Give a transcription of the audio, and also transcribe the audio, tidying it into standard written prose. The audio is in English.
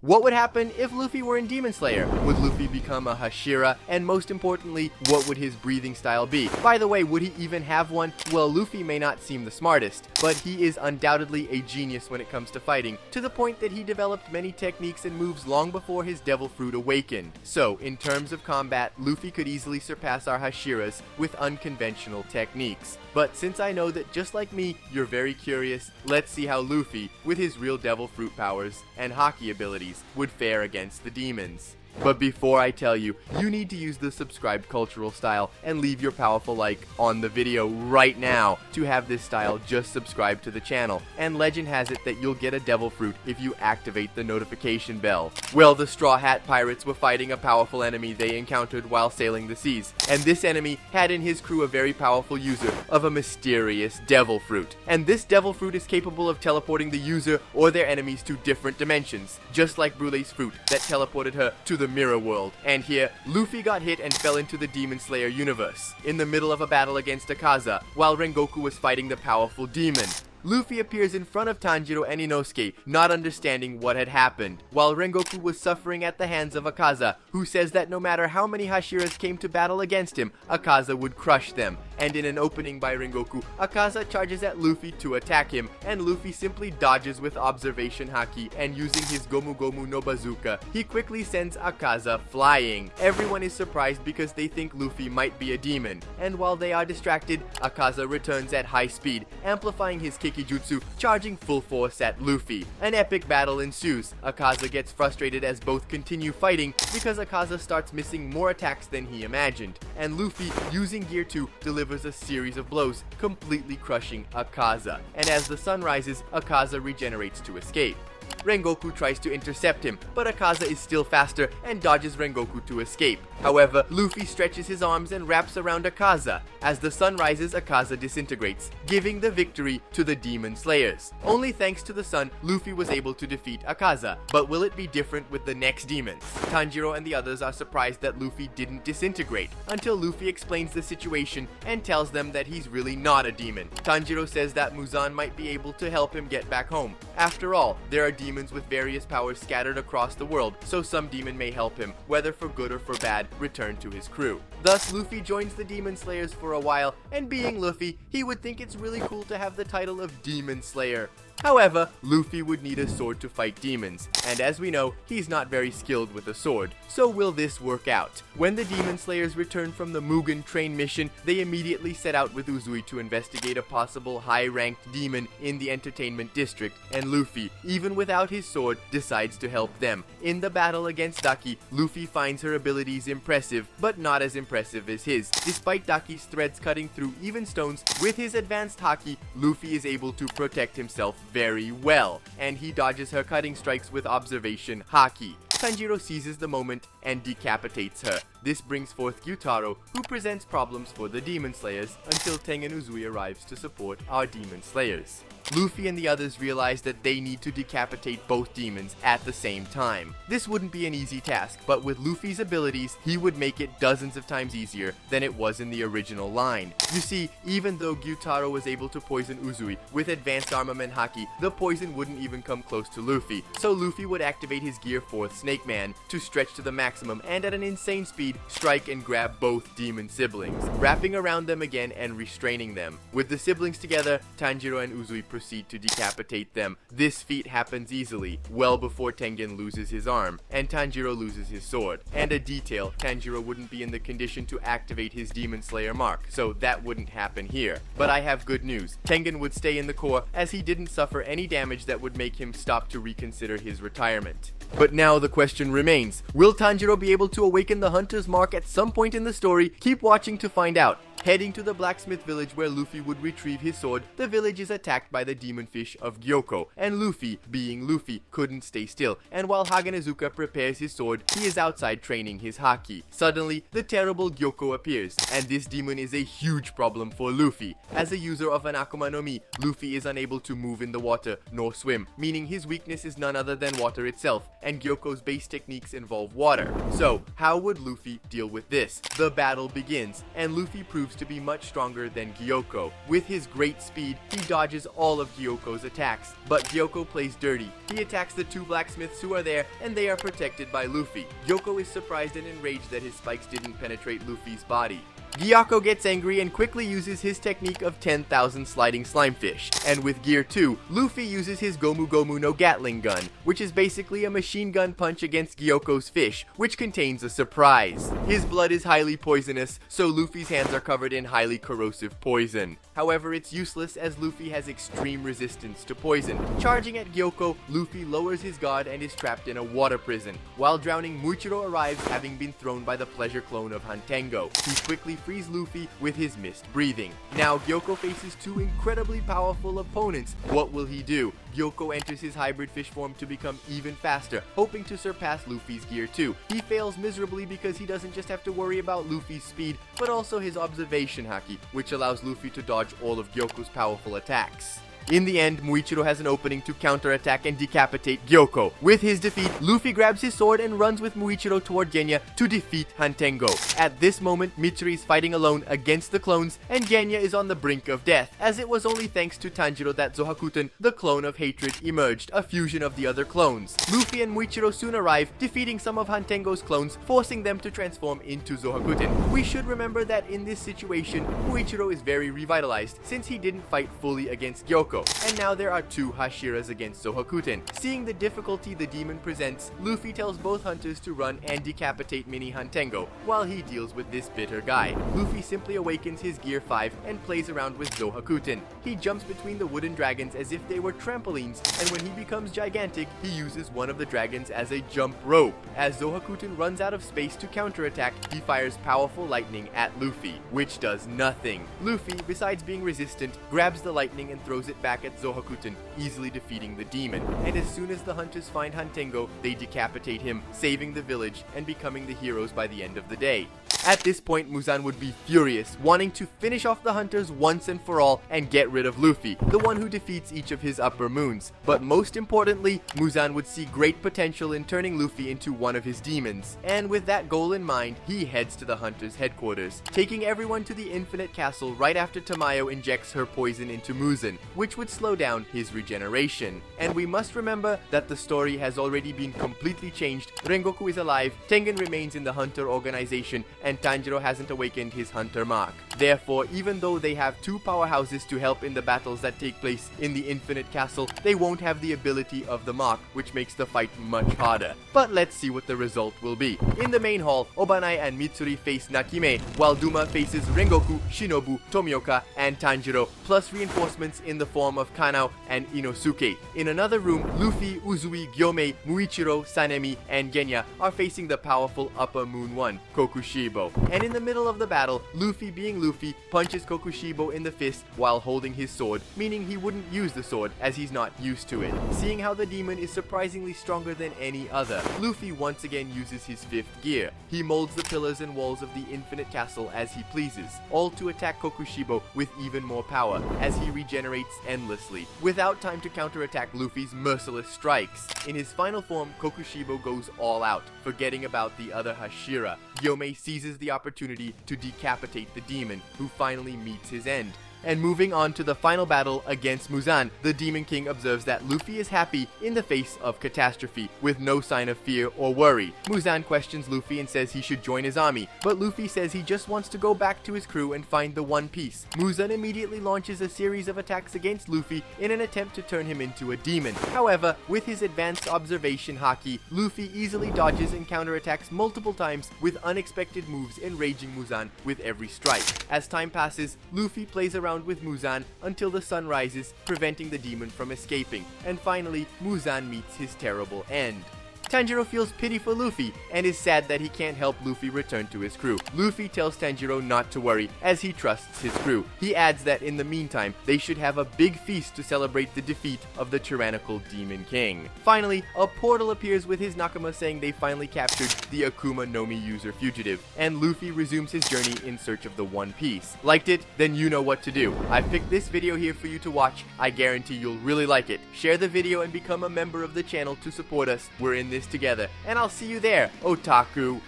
What would happen if Luffy were in Demon Slayer? Would Luffy become a Hashira? And most importantly, what would his breathing style be? By the way, would he even have one? Well, Luffy may not seem the smartest, but he is undoubtedly a genius when it comes to fighting, to the point that he developed many techniques and moves long before his devil fruit awakened. So, in terms of combat, Luffy could easily surpass our Hashiras with unconventional techniques. But since I know that just like me, you're very curious, let's see how Luffy, with his real devil fruit powers and Haki abilities, would fare against the demons. But before I tell you, you need to use the subscribed cultural style and leave your powerful like on the video right now to have this style just subscribe to the channel. And legend has it that you'll get a devil fruit if you activate the notification bell. Well, the Straw Hat Pirates were fighting a powerful enemy they encountered while sailing the seas, and this enemy had in his crew a very powerful user of a mysterious devil fruit. And this devil fruit is capable of teleporting the user or their enemies to different dimensions, just like Brulee's fruit that teleported her to the mirror world. And here, Luffy got hit and fell into the Demon Slayer universe, in the middle of a battle against Akaza, while Rengoku was fighting the powerful demon. Luffy appears in front of Tanjiro and Inosuke, not understanding what had happened, while Rengoku was suffering at the hands of Akaza, who says that no matter how many Hashiras came to battle against him, Akaza would crush them. And in an opening by Rengoku, Akaza charges at Luffy to attack him, and Luffy simply dodges with observation Haki, and using his Gomu Gomu no Bazooka, he quickly sends Akaza flying. Everyone is surprised because they think Luffy might be a demon, and while they are distracted, Akaza returns at high speed, amplifying his Kikijutsu, charging full force at Luffy. An epic battle ensues. Akaza gets frustrated as both continue fighting because Akaza starts missing more attacks than he imagined, and Luffy, using Gear 2, delivers a series of blows, completely crushing Akaza. And as the sun rises, Akaza regenerates to escape. Rengoku tries to intercept him, but Akaza is still faster and dodges Rengoku to escape. However, Luffy stretches his arms and wraps around Akaza. As the sun rises, Akaza disintegrates, giving the victory to the Demon Slayers. Only thanks to the sun, Luffy was able to defeat Akaza. But will it be different with the next demons? Tanjiro and the others are surprised that Luffy didn't disintegrate, until Luffy explains the situation and tells them that he's really not a demon. Tanjiro says that Muzan might be able to help him get back home. After all, there are demons with various powers scattered across the world, so some demon may help him, whether for good or for bad, return to his crew. Thus, Luffy joins the Demon Slayers for a while, and being Luffy, he would think it's really cool to have the title of Demon Slayer. However, Luffy would need a sword to fight demons, and as we know, he's not very skilled with a sword. So will this work out? When the Demon Slayers return from the Mugen train mission, they immediately set out with Uzui to investigate a possible high-ranked demon in the entertainment district, and Luffy, even without his sword, decides to help them. In the battle against Daki, Luffy finds her abilities impressive, but not as impressive as his. Despite Daki's threads cutting through even stones, with his advanced Haki, Luffy is able to protect himself very well, and he dodges her cutting strikes with observation Haki. Tanjiro seizes the moment and decapitates her. This brings forth Gyutaro, who presents problems for the Demon Slayers until Tengen Uzui arrives to support our Demon Slayers. Luffy and the others realize that they need to decapitate both demons at the same time. This wouldn't be an easy task, but with Luffy's abilities, he would make it dozens of times easier than it was in the original line. You see, even though Gyutaro was able to poison Uzui with advanced armament Haki, the poison wouldn't even come close to Luffy, so Luffy would activate his Gear 4th Snake Man to stretch to the maximum and at an insane speed, strike and grab both demon siblings, wrapping around them again and restraining them. With the siblings together, Tanjiro and Uzui proceed to decapitate them. This feat happens easily, well before Tengen loses his arm, and Tanjiro loses his sword. And a detail, Tanjiro wouldn't be in the condition to activate his Demon Slayer mark, so that wouldn't happen here. But I have good news. Tengen would stay in the core, as he didn't suffer any damage that would make him stop to reconsider his retirement. But now the question remains, will Tanjiro be able to awaken the Hunter's Mark at some point in the story? Keep watching to find out. Heading to the blacksmith village where Luffy would retrieve his sword, the village is attacked by the demon fish of Gyoko, and Luffy, being Luffy, couldn't stay still, and while Haganezuka prepares his sword, he is outside training his Haki. Suddenly, the terrible Gyoko appears, and this demon is a huge problem for Luffy. As a user of an Akuma no Mi, Luffy is unable to move in the water nor swim, meaning his weakness is none other than water itself, and Gyoko's base techniques involve water. So, how would Luffy deal with this? The battle begins, and Luffy proves proves to be much stronger than Gyoko. With his great speed, he dodges all of Gyoko's attacks, but Gyoko plays dirty. He attacks the two blacksmiths who are there, and they are protected by Luffy. Gyoko is surprised and enraged that his spikes didn't penetrate Luffy's body. Gyoko gets angry and quickly uses his technique of 10,000 sliding slimefish. And with Gear 2, Luffy uses his Gomu Gomu no Gatling gun, which is basically a machine gun punch against Gyoko's fish, which contains a surprise. His blood is highly poisonous, so Luffy's hands are covered in highly corrosive poison. However, it's useless as Luffy has extreme resistance to poison. Charging at Gyoko, Luffy lowers his guard and is trapped in a water prison. While drowning, Muichiro arrives, having been thrown by the pleasure clone of Hantengo. He quickly frees Luffy with his mist breathing. Now Gyoko faces two incredibly powerful opponents. What will he do? Gyoko enters his hybrid fish form to become even faster, hoping to surpass Luffy's Gear 2. He fails miserably because he doesn't just have to worry about Luffy's speed, but also his observation haki, which allows Luffy to dodge all of Gyoko's powerful attacks. In the end, Muichiro has an opening to counterattack and decapitate Gyoko. With his defeat, Luffy grabs his sword and runs with Muichiro toward Genya to defeat Hantengo. At this moment, Mitsuri is fighting alone against the clones, and Genya is on the brink of death, as it was only thanks to Tanjiro that Zohakuten, the clone of hatred, emerged, a fusion of the other clones. Luffy and Muichiro soon arrive, defeating some of Hantengo's clones, forcing them to transform into Zohakuten. We should remember that in this situation, Muichiro is very revitalized, since he didn't fight fully against Gyoko. And now there are two Hashiras against Zohakuten. Seeing the difficulty the demon presents, Luffy tells both hunters to run and decapitate Mini Hantengo, while he deals with this bitter guy. Luffy simply awakens his Gear 5 and plays around with Zohakuten. He jumps between the wooden dragons as if they were trampolines, and when he becomes gigantic, he uses one of the dragons as a jump rope. As Zohakuten runs out of space to counterattack, he fires powerful lightning at Luffy, which does nothing. Luffy, besides being resistant, grabs the lightning and throws it back at Zohakuten, easily defeating the demon. And as soon as the hunters find Hantengo, they decapitate him, saving the village and becoming the heroes by the end of the day. At this point, Muzan would be furious, wanting to finish off the hunters once and for all and get rid of Luffy, the one who defeats each of his upper moons. But most importantly, Muzan would see great potential in turning Luffy into one of his demons. And with that goal in mind, he heads to the hunters' headquarters, taking everyone to the Infinite Castle right after Tamayo injects her poison into Muzan, which would slow down his regeneration. And we must remember that the story has already been completely changed. Rengoku is alive, Tengen remains in the hunter organization, and Tanjiro hasn't awakened his hunter mark. Therefore, even though they have two powerhouses to help in the battles that take place in the Infinite Castle, they won't have the ability of the mark, which makes the fight much harder. But let's see what the result will be. In the main hall, Obanai and Mitsuri face Nakime, while Doma faces Rengoku, Shinobu, Tomioka, and Tanjiro, plus reinforcements in the form of Kanao and Inosuke. In another room, Luffy, Uzui, Gyomei, Muichiro, Sanemi, and Genya are facing the powerful Upper Moon 1, Kokushibo. And in the middle of the battle, Luffy, being Luffy, punches Kokushibo in the fist while holding his sword, meaning he wouldn't use the sword as he's not used to it. Seeing how the demon is surprisingly stronger than any other, Luffy once again uses his 5th gear. He molds the pillars and walls of the Infinite Castle as he pleases, all to attack Kokushibo with even more power, as he regenerates endlessly, without time to counterattack Luffy's merciless strikes. In his final form, Kokushibo goes all out, forgetting about the other Hashira. Gyomei seizes the opportunity to decapitate the demon, who finally meets his end. And moving on to the final battle against Muzan, the Demon King observes that Luffy is happy in the face of catastrophe, with no sign of fear or worry. Muzan questions Luffy and says he should join his army, but Luffy says he just wants to go back to his crew and find the One Piece. Muzan immediately launches a series of attacks against Luffy in an attempt to turn him into a demon. However, with his advanced observation haki, Luffy easily dodges and counterattacks multiple times with unexpected moves, enraging Muzan with every strike. As time passes, Luffy plays around with Muzan until the sun rises, preventing the demon from escaping, and finally, Muzan meets his terrible end. Tanjiro feels pity for Luffy and is sad that he can't help Luffy return to his crew. Luffy tells Tanjiro not to worry as he trusts his crew. He adds that in the meantime, they should have a big feast to celebrate the defeat of the tyrannical Demon King. Finally, a portal appears with his Nakama saying they finally captured the Akuma no Mi user fugitive, and Luffy resumes his journey in search of the One Piece. Liked it? Then you know what to do. I picked this video here for you to watch. I guarantee you'll really like it. Share the video and become a member of the channel to support us. We're in this together, and I'll see you there, otaku.